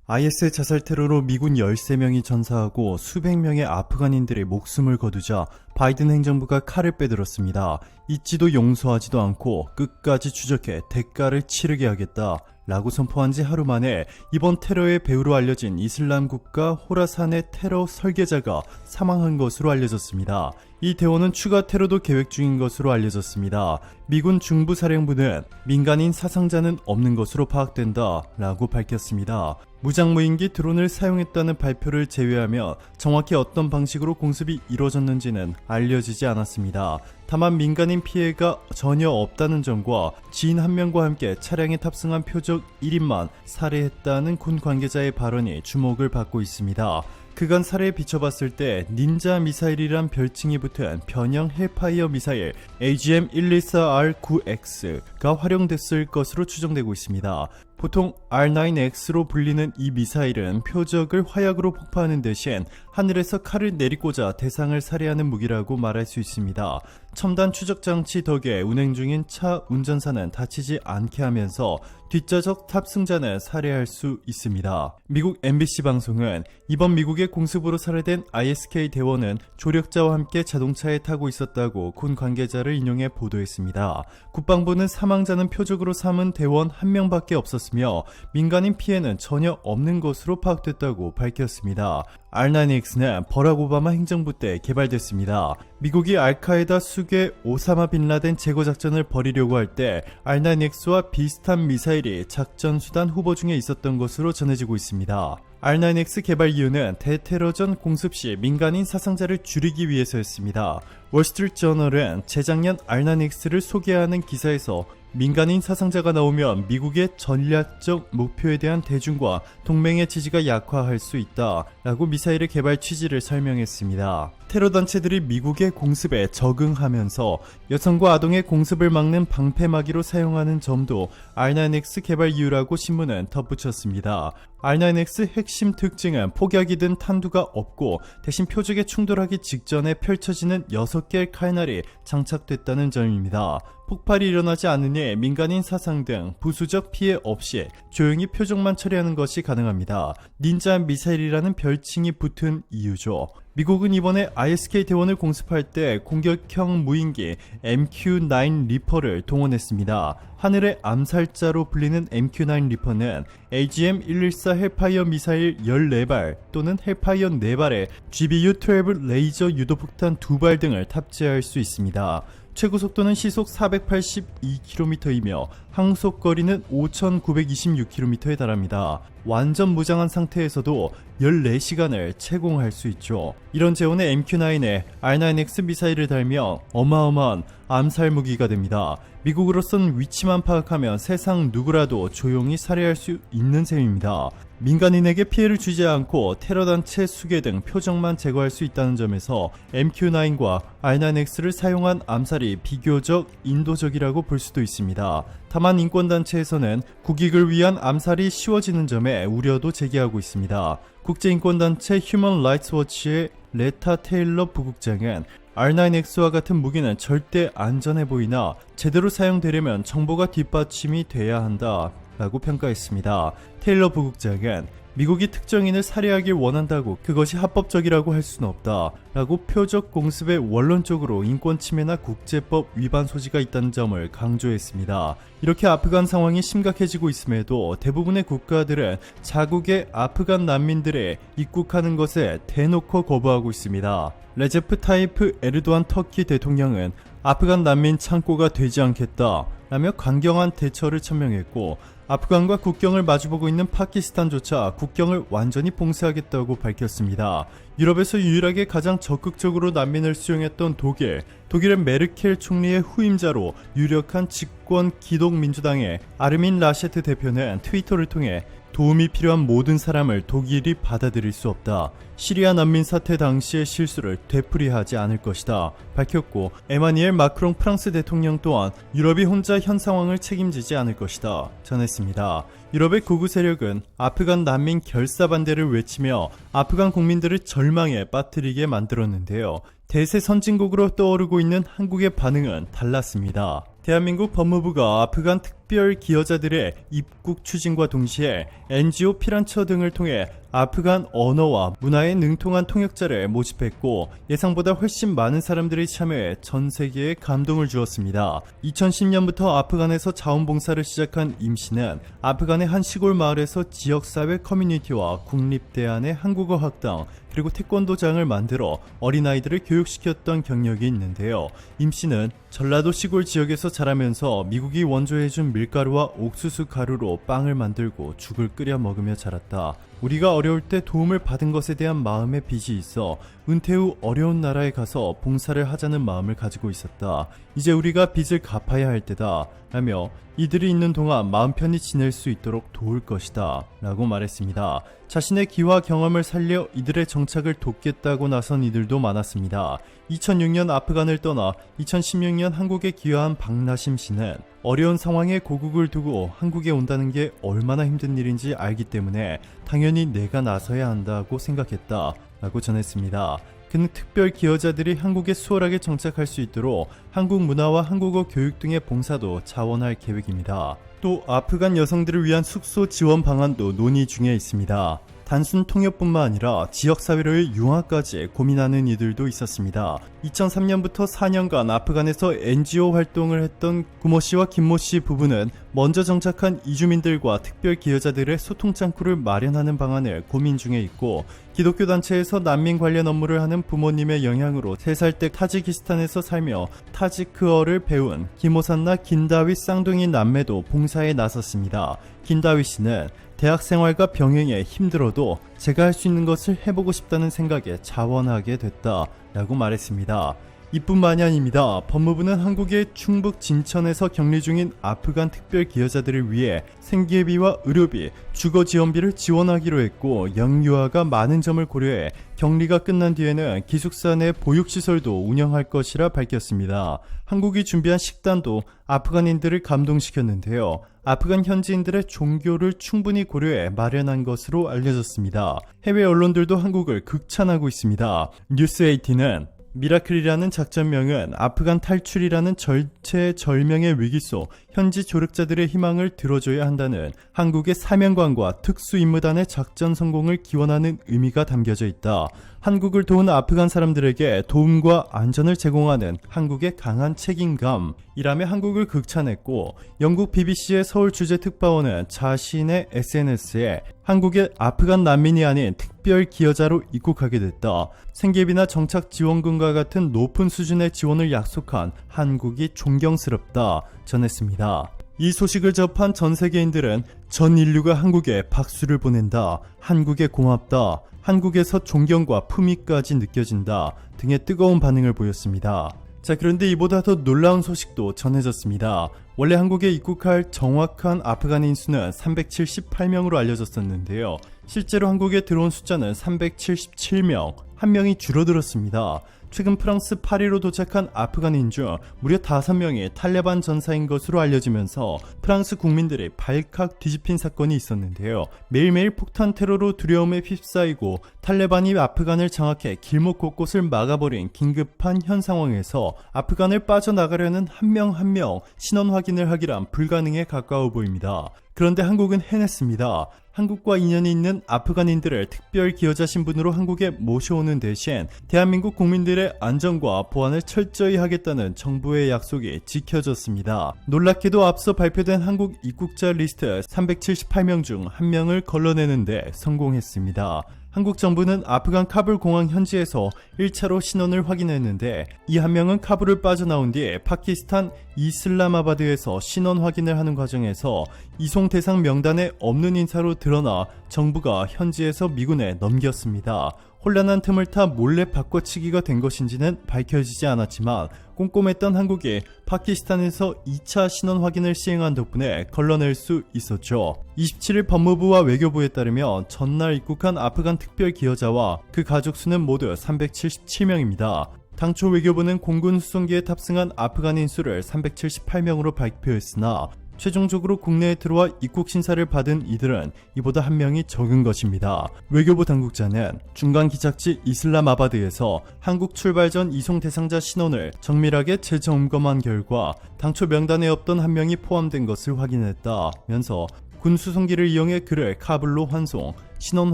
IS 자살 테러로 미군 13명이 전사하고 수백 명의 아프간인들의 목숨을 거두자 바이든 행정부가 칼을 빼들었습니다. 잊지도 용서하지도 않고 끝까지 추적해 대가를 치르게 하겠다 라고 선포한 지 하루 만에 이번 테러의 배후로 알려진 이슬람 국가 호라산의 테러 설계자가 사망한 것으로 알려졌습니다. 이 대원은 추가 테러도 계획 중인 것으로 알려졌습니다. 미군 중부사령부는 민간인 사상자는 없는 것으로 파악된다 라고 밝혔습니다. 무장무인기 드론을 사용했다는 발표를 제외하며 정확히 어떤 방식으로 공습이 이루어졌는지는 알려지지 않았습니다. 다만 민간인 피해가 전혀 없다는 점과 지인 한 명과 함께 차량에 탑승한 표적 1인만 살해했다는 군 관계자의 발언이 주목을 받고 있습니다. 그간 살해에 비춰봤을 때 닌자 미사일이란 별칭이 붙은 변형 헬파이어 미사일 AGM-114R9X가 활용됐을 것으로 추정되고 있습니다. 보통 R9X로 불리는 이 미사일은 표적을 화약으로 폭파하는 대신 하늘에서 칼을 내리꽂아 대상을 살해하는 무기라고 말할 수 있습니다. 첨단 추적 장치 덕에 운행 중인 차 운전사는 다치지 않게 하면서 뒷좌석 탑승자는 살해할 수 있습니다. 미국 MBC 방송은 이번 미국의 공습으로 살해된 ISK 대원은 조력자와 함께 자동차에 타고 있었다고 군 관계자를 인용해 보도했습니다. 국방부는 사망자는 표적으로 삼은 대원 한 명밖에 없었으며 민간인 피해는 전혀 없는 것으로 파악됐다고 밝혔습니다. R9X는 버락 오바마 행정부 때 개발됐습니다. 미국이 알카에다 수계 오사마 빈 라덴 제거 작전을 벌이려고 할 때 R9X와 비슷한 미사일이 작전 수단 후보 중에 있었던 것으로 전해지고 있습니다. R9X 개발 이유는 대테러전 공습 시 민간인 사상자를 줄이기 위해서였습니다. 월스트리트저널은 재작년 R9X를 소개하는 기사에서 민간인 사상자가 나오면 미국의 전략적 목표에 대한 대중과 동맹의 지지가 약화할 수 있다 라고 미사일의 개발 취지를 설명했습니다. 테러 단체들이 미국의 공습에 적응하면서 여성과 아동의 공습을 막는 방패막이로 사용하는 점도 R9X 개발 이유라고 신문은 덧붙였습니다. R9X 핵심 특징은 폭약이든 탄두가 없고 대신 표적에 충돌하기 직전에 펼쳐지는 6개의 칼날이 장착됐다는 점입니다. 폭발이 일어나지 않으니 민간인 사상 등 부수적 피해 없이 조용히 표적만 처리하는 것이 가능합니다. 닌자 미사일이라는 별칭이 붙은 이유죠. 미국은 이번에 ISK 대원을 공습할 때 공격형 무인기 MQ-9 리퍼를 동원했습니다. 하늘의 암살자로 불리는 MQ-9 리퍼는 AGM-114 헬파이어 미사일 14발 또는 헬파이어 4발에 GBU-12 레이저 유도폭탄 2발 등을 탑재할 수 있습니다. 최고 속도는 시속 482km이며 항속거리는 5,926km에 달합니다. 완전 무장한 상태에서도 14시간을 채공할 수 있죠. 이런 재원의 MQ-9에 R9X 미사일을 달며 어마어마한 암살 무기가 됩니다. 미국으로선 위치만 파악하면 세상 누구라도 조용히 살해할 수 있는 셈입니다. 민간인에게 피해를 주지 않고 테러단체 수계 등 표적만 제거할 수 있다는 점에서 MQ-9과 R9X를 사용한 암살이 비교적 인도적이라고 볼 수도 있습니다. 다만 인권단체에서는 국익을 위한 암살이 쉬워지는 점에 우려도 제기하고 있습니다. 국제인권단체 휴먼 라이츠 워치의 레타 테일러 부국장은 R9X와 같은 무기는 절대 안전해 보이나 제대로 사용되려면 정보가 뒷받침이 돼야 한다 라고 평가했습니다. 테일러 부국장은 미국이 특정인을 살해하길 원한다고 그것이 합법적이라고 할 수는 없다 라고 표적 공습에 원론적으로 인권 침해나 국제법 위반 소지가 있다는 점을 강조했습니다. 이렇게 아프간 상황이 심각해지고 있음에도 대부분의 국가들은 자국의 아프간 난민들의 입국하는 것에 대놓고 거부하고 있습니다. 레제프 타이프 에르도안 터키 대통령은 아프간 난민 창고가 되지 않겠다 라며 강경한 대처를 천명했고 아프간과 국경을 마주보고 있는 파키스탄조차 국경을 완전히 봉쇄하겠다고 밝혔습니다. 유럽에서 유일하게 가장 적극적으로 난민을 수용했던 독일의 메르켈 총리의 후임자로 유력한 집권 기독민주당의 아르민 라셰트 대표는 트위터를 통해 도움이 필요한 모든 사람을 독일이 받아들일 수 없다. 시리아 난민 사태 당시의 실수를 되풀이하지 않을 것이다. 밝혔고 에마니엘 마크롱 프랑스 대통령 또한 유럽이 혼자 현 상황을 책임지지 않을 것이다. 전했습니다. 유럽의 극우 세력은 아프간 난민 결사 반대를 외치며 아프간 국민들을 절망에 빠뜨리게 만들었는데요. 대세 선진국으로 떠오르고 있는 한국의 반응은 달랐습니다. 대한민국 법무부가 아프간 특별 기여자들의 입국 추진과 동시에 NGO 피란처 등을 통해 아프간 언어와 문화에 능통한 통역자를 모집했고 예상보다 훨씬 많은 사람들이 참여해 전 세계에 감동을 주었습니다. 2010년부터 아프간에서 자원봉사를 시작한 임 씨는 아프간의 한 시골 마을에서 지역사회 커뮤니티와 국립대안의 한국어 학당 그리고 태권도장을 만들어 어린아이들을 교육시켰던 경력이 있는데요. 임 씨는 전라도 시골 지역에서 자라면서 미국이 원조해준 밀가루와 옥수수 가루로 빵을 만들고 죽을 끓여 먹으며 자랐다. 우리가 어려울 때 도움을 받은 것에 대한 마음의 빚이 있어 은퇴 후 어려운 나라에 가서 봉사를 하자는 마음을 가지고 있었다. 이제 우리가 빚을 갚아야 할 때다 라며 이들이 있는 동안 마음 편히 지낼 수 있도록 도울 것이다 라고 말했습니다. 자신의 기와 경험을 살려 이들의 정착을 돕겠다고 나선 이들도 많았습니다. 2006년 아프간을 떠나 2016년 한국에 귀화한 박나심 씨는 어려운 상황에 고국을 두고 한국에 온다는 게 얼마나 힘든 일인지 알기 때문에 당연히 내가 나서야 한다고 생각했다 라고 전했습니다. 그는 특별 기여자들이 한국에 수월하게 정착할 수 있도록 한국 문화와 한국어 교육 등의 봉사도 자원할 계획입니다. 또 아프간 여성들을 위한 숙소 지원 방안도 논의 중에 있습니다. 단순 통역뿐만 아니라 지역사회로의 융화까지 고민하는 이들도 있었습니다. 2003년부터 4년간 아프간에서 NGO 활동을 했던 구모 씨와 김모 씨 부부는 먼저 정착한 이주민들과 특별 기여자들의 소통 창구를 마련하는 방안을 고민 중에 있고 기독교 단체에서 난민 관련 업무를 하는 부모님의 영향으로 3살 때 타지키스탄에서 살며 타지크어를 배운 기모산나 긴다윗 쌍둥이 남매도 봉사에 나섰습니다. 긴다윗 씨는 대학 생활과 병행해 힘들어도 제가 할 수 있는 것을 해보고 싶다는 생각에 자원하게 됐다 라고 말했습니다. 이뿐만이 아닙니다. 법무부는 한국의 충북 진천에서 격리 중인 아프간 특별 기여자들을 위해 생계비와 의료비, 주거지원비를 지원하기로 했고 영유아가 많은 점을 고려해 격리가 끝난 뒤에는 기숙사 내 보육시설도 운영할 것이라 밝혔습니다. 한국이 준비한 식단도 아프간인들을 감동시켰는데요. 아프간 현지인들의 종교를 충분히 고려해 마련한 것으로 알려졌습니다. 해외 언론들도 한국을 극찬하고 있습니다. 뉴스18은 미라클이라는 작전명은 아프간 탈출이라는 절체절명의 위기 속 현지 조력자들의 희망을 들어줘야 한다는 한국의 사명감과 특수임무단의 작전 성공을 기원하는 의미가 담겨져 있다. 한국을 도운 아프간 사람들에게 도움과 안전을 제공하는 한국의 강한 책임감이라며 한국을 극찬했고 영국 BBC의 서울 주재 특파원은 자신의 SNS에 한국의 아프간 난민이 아닌 특별 기여자로 입국하게 됐다. 생계비나 정착 지원금과 같은 높은 수준의 지원을 약속한 한국이 존경스럽다 전했습니다. 이 소식을 접한 전 세계인들은 전 인류가 한국에 박수를 보낸다. 한국에 고맙다. 한국에서 존경과 품위까지 느껴진다 등의 뜨거운 반응을 보였습니다. 자, 그런데 이보다 더 놀라운 소식도 전해졌습니다. 원래 한국에 입국할 정확한 아프간인 수는 378명으로 알려졌었는데요. 실제로 한국에 들어온 숫자는 377명, 한 명이 줄어들었습니다. 최근 프랑스 파리로 도착한 아프간인 중 무려 5명이 탈레반 전사인 것으로 알려지면서 프랑스 국민들이 발칵 뒤집힌 사건이 있었는데요. 매일매일 폭탄 테러로 두려움에 휩싸이고 탈레반이 아프간을 장악해 길목 곳곳을 막아버린 긴급한 현 상황에서 아프간을 빠져나가려는 한 명 한 명 신원 확인을 하기란 불가능에 가까워 보입니다. 그런데 한국은 해냈습니다. 한국과 인연이 있는 아프간인들을 특별 기여자 신분으로 한국에 모셔오는 대신 대한민국 국민들의 안전과 보안을 철저히 하겠다는 정부의 약속이 지켜졌습니다. 놀랍게도 앞서 발표된 한국 입국자 리스트 378명 중 1명을 걸러내는데 성공했습니다. 한국 정부는 아프간 카불 공항 현지에서 1차로 신원을 확인했는데 이 한 명은 카불을 빠져나온 뒤 파키스탄 이슬라마바드에서 신원 확인을 하는 과정에서 이송 대상 명단에 없는 인사로 드러나 정부가 현지에서 미군에 넘겼습니다. 혼란한 틈을 타 몰래 바꿔치기가 된 것인지는 밝혀지지 않았지만 꼼꼼했던 한국이 파키스탄에서 2차 신원 확인을 시행한 덕분에 걸러낼 수 있었죠. 27일 법무부와 외교부에 따르면 전날 입국한 아프간 특별 기여자와 그 가족 수는 모두 377명입니다. 당초 외교부는 공군 수송기에 탑승한 아프간인 수를 378명으로 발표했으나 최종적으로 국내에 들어와 입국 신사를 받은 이들은 이보다 한 명이 적은 것입니다. 외교부 당국자는 중간 기착지 이슬람아바드에서 한국 출발 전 이송 대상자 신원을 정밀하게 재점검한 결과 당초 명단에 없던 한 명이 포함된 것을 확인했다면서 군 수송기를 이용해 그를 카불로 환송, 신원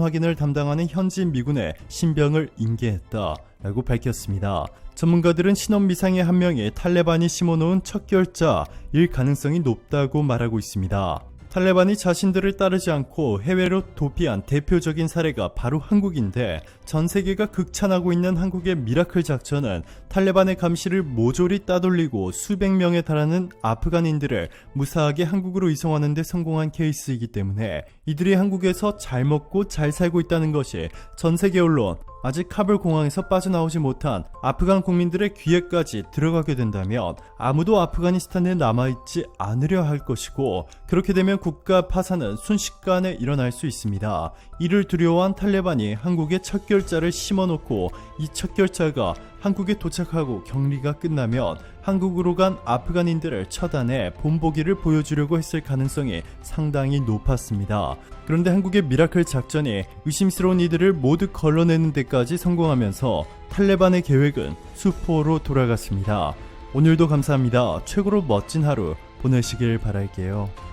확인을 담당하는 현지 미군에 신병을 인계했다라고 밝혔습니다. 전문가들은 신원 미상의 한 명이 탈레반이 심어놓은 척결자일 가능성이 높다고 말하고 있습니다. 탈레반이 자신들을 따르지 않고 해외로 도피한 대표적인 사례가 바로 한국인데, 전 세계가 극찬하고 있는 한국의 미라클 작전은 탈레반의 감시를 모조리 따돌리고 수백 명에 달하는 아프간인들을 무사하게 한국으로 이송하는 데 성공한 케이스이기 때문에 이들이 한국에서 잘 먹고 잘 살고 있다는 것이 전 세계 언론, 아직 카불 공항에서 빠져나오지 못한 아프간 국민들의 귀에까지 들어가게 된다면 아무도 아프가니스탄에 남아있지 않으려 할 것이고, 그렇게 되면 국가 파산은 순식간에 일어날 수 있습니다. 이를 두려워한 탈레반이 한국에 척결자를 심어놓고 이 척결자가 한국에 도착하고 격리가 끝나면 한국으로 간 아프간인들을 처단해 본보기를 보여주려고 했을 가능성이 상당히 높았습니다. 그런데 한국의 미라클 작전이 의심스러운 이들을 모두 걸러내는 데까지 성공하면서 탈레반의 계획은 수포로 돌아갔습니다. 오늘도 감사합니다. 최고로 멋진 하루 보내시길 바랄게요.